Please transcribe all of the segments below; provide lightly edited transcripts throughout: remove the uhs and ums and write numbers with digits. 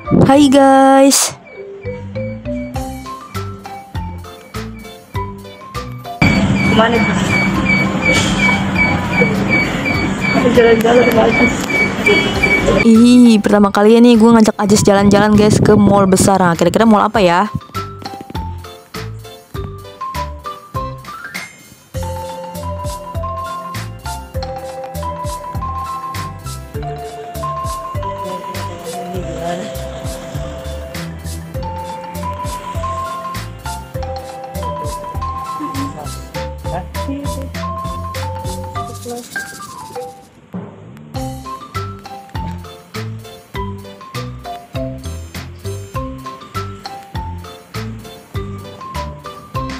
Hai guys. Kemana tuh? Jalan-jalan bagus. Ih, pertama kali nih gue ngajak Ajis jalan-jalan guys ke mall besar. Nah, kira-kira mall apa ya?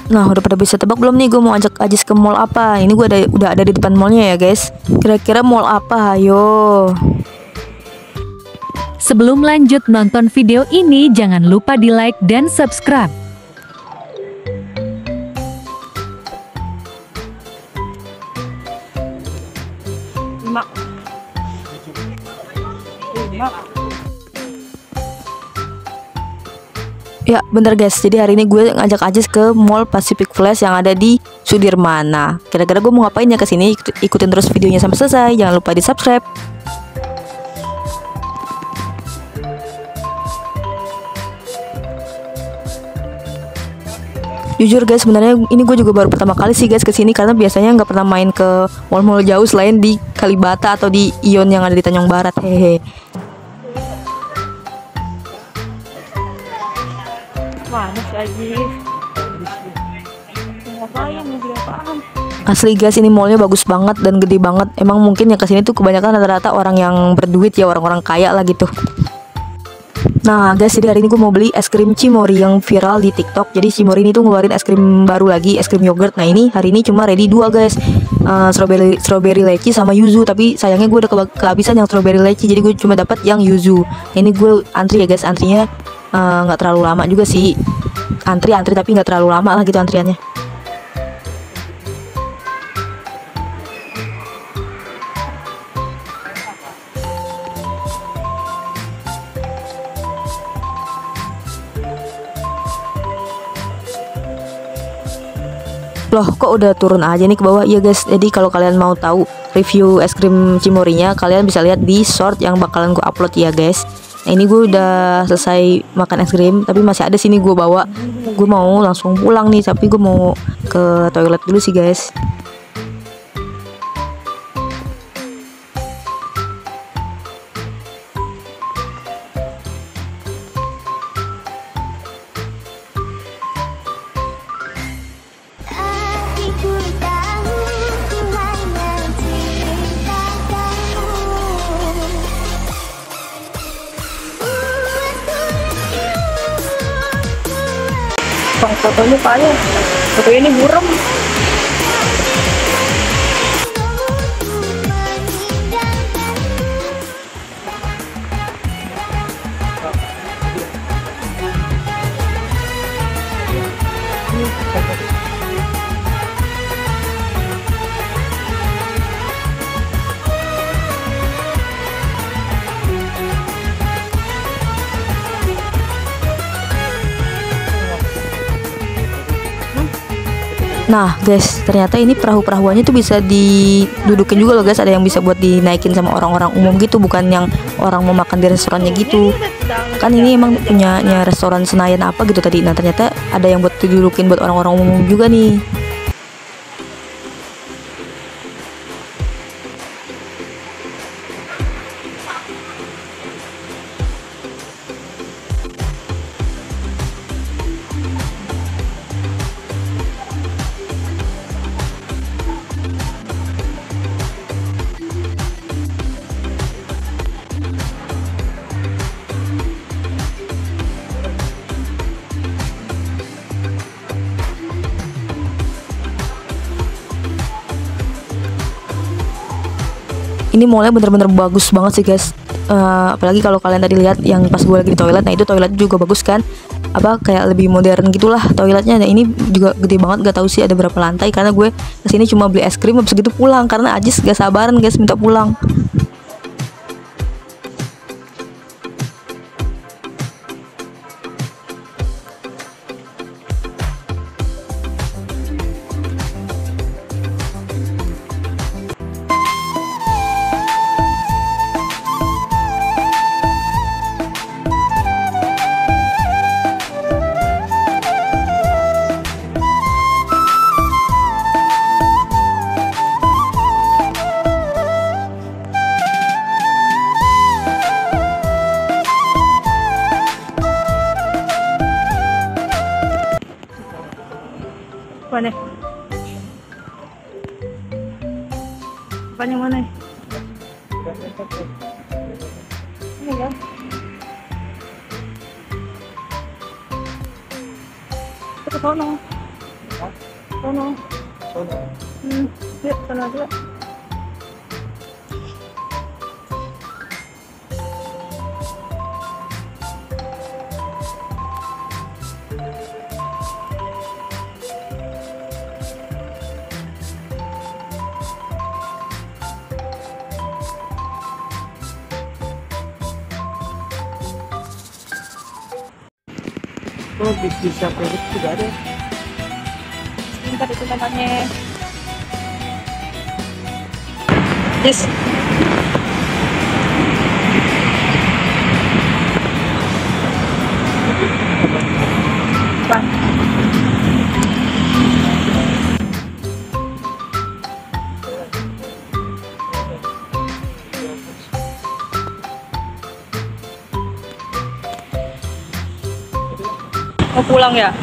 Nah, udah pada bisa tebak belum nih gue mau ajak Ajis ke mall apa? Ini gue udah ada di depan mallnya ya guys. Kira-kira mall apa? Ayo. Sebelum lanjut nonton video ini, jangan lupa di like dan subscribe. Mak. Mak. Ya bener guys, jadi hari ini gue ngajak Ajis ke Mall Pacific Place yang ada di Sudirman. Nah, kira-kira gue mau ngapain ya kesini? Ikutin terus videonya sampai selesai, jangan lupa di subscribe. Jujur guys, sebenarnya ini gue juga baru pertama kali sih guys kesini, karena biasanya nggak pernah main ke mall-mall jauh selain di Kalibata atau di Ion yang ada di Tanjung Barat. Hehe. Mana sih Ajis? Ngapain nih apaan? Asli guys, ini mallnya bagus banget dan gede banget. Emang mungkin yang kesini tuh kebanyakan rata-rata orang yang berduit ya, orang-orang kaya lah gitu. Nah guys, jadi hari ini gue mau beli es krim Cimory yang viral di TikTok. Jadi Cimory ini tuh ngeluarin es krim baru lagi, es krim yogurt. Nah ini hari ini cuma ready 2 guys, strawberry leci sama yuzu. Tapi sayangnya gue udah kehabisan yang strawberry leci, jadi gue cuma dapat yang yuzu. Nah, ini gue antri ya guys, antrinya nggak terlalu lama juga sih. Antri tapi nggak terlalu lama lah gitu antriannya. Loh, kok udah turun aja nih ke bawah? Iya guys, jadi kalau kalian mau tahu review es krim Cimory-nya, kalian bisa lihat di short yang bakalan gue upload ya guys. Nah ini gue udah selesai makan es krim, tapi masih ada sini gue bawa. Gue mau langsung pulang nih, tapi gue mau ke toilet dulu sih guys. Bang, fotonya payah. Fotonya ini buram. Nah guys, ternyata ini perahu-perahuannya tuh bisa didudukin juga loh guys. Ada yang bisa buat dinaikin sama orang-orang umum gitu, bukan yang orang mau makan di restorannya gitu. Kan ini emang punyanya restoran Senayan apa gitu tadi. Nah ternyata ada yang buat didudukin buat orang-orang umum juga nih. Ini mallnya bener-bener bagus banget sih guys. Apalagi kalau kalian tadi lihat yang pas gue lagi di toilet, nah itu toilet juga bagus kan, apa kayak lebih modern gitulah toiletnya. Nah ini juga gede banget, gak tahu sih ada berapa lantai, karena gue kesini cuma beli es krim habis gitu pulang, karena Ajis gak sabaran guys minta pulang. Mana? Apaan yang mana? Ini ya. Ke sono. Sono. Yuk, sono aja. Oh, bisnis siapa itu juga ada. Bentar itu namanya. Yes. Bang. Mau pulang ya?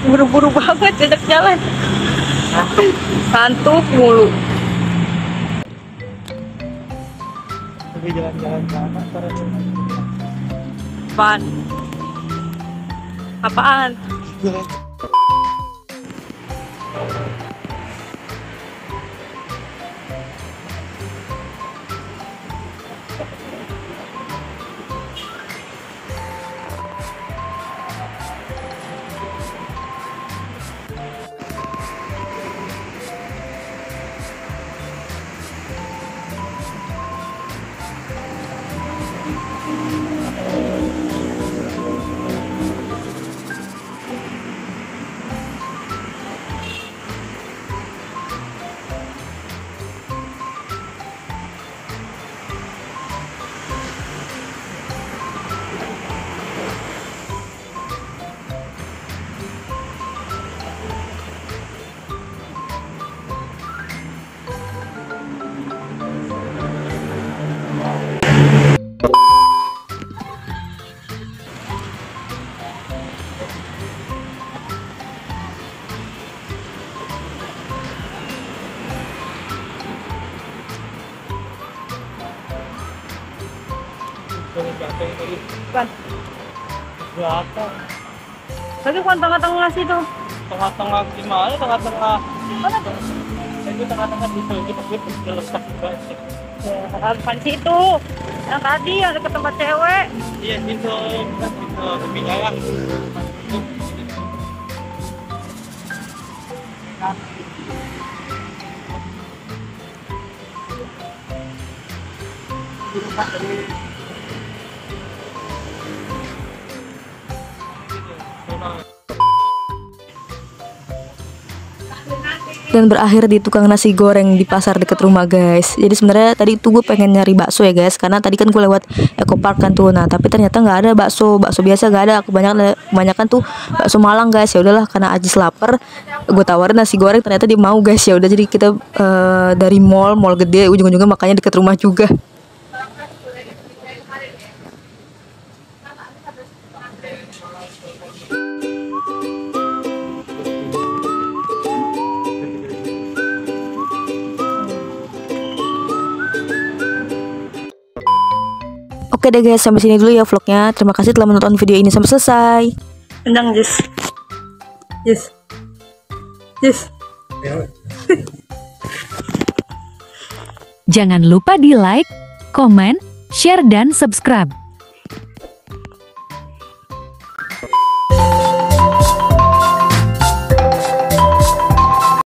Buru-buru banget jajak jalan. Ngantuk mulu. Tapi jalan-jalan sama para Apaan? Apaan? Bukan. berapa? Lagi kan tengah-tengah situ. Tengah-tengah gimana? Tengah-tengah Mana tuh? itu tengah-tengah situ itu letak juga. Ya, harapan situ. Yang tadi yang dekat tempat cewek. Iya situ, situ lebih ya. Dan berakhir di tukang nasi goreng di pasar deket rumah guys. Jadi sebenarnya tadi tuh gue pengen nyari bakso ya guys, karena tadi kan gue lewat Eco Park kan tuh. Nah tapi ternyata nggak ada bakso biasa nggak ada. Kebanyakan tuh bakso Malang guys. Ya udahlah, karena Ajis lapar, gue tawarin nasi goreng, ternyata dia mau guys. Ya udah, jadi kita dari mall gede, ujung-ujungnya makanya deket rumah juga. Oke deh guys, sampai sini dulu ya vlognya. Terima kasih telah menonton video ini sampai selesai. Kenyang, Jis. Jis. Jis. Jangan lupa di like, komen, share, dan subscribe.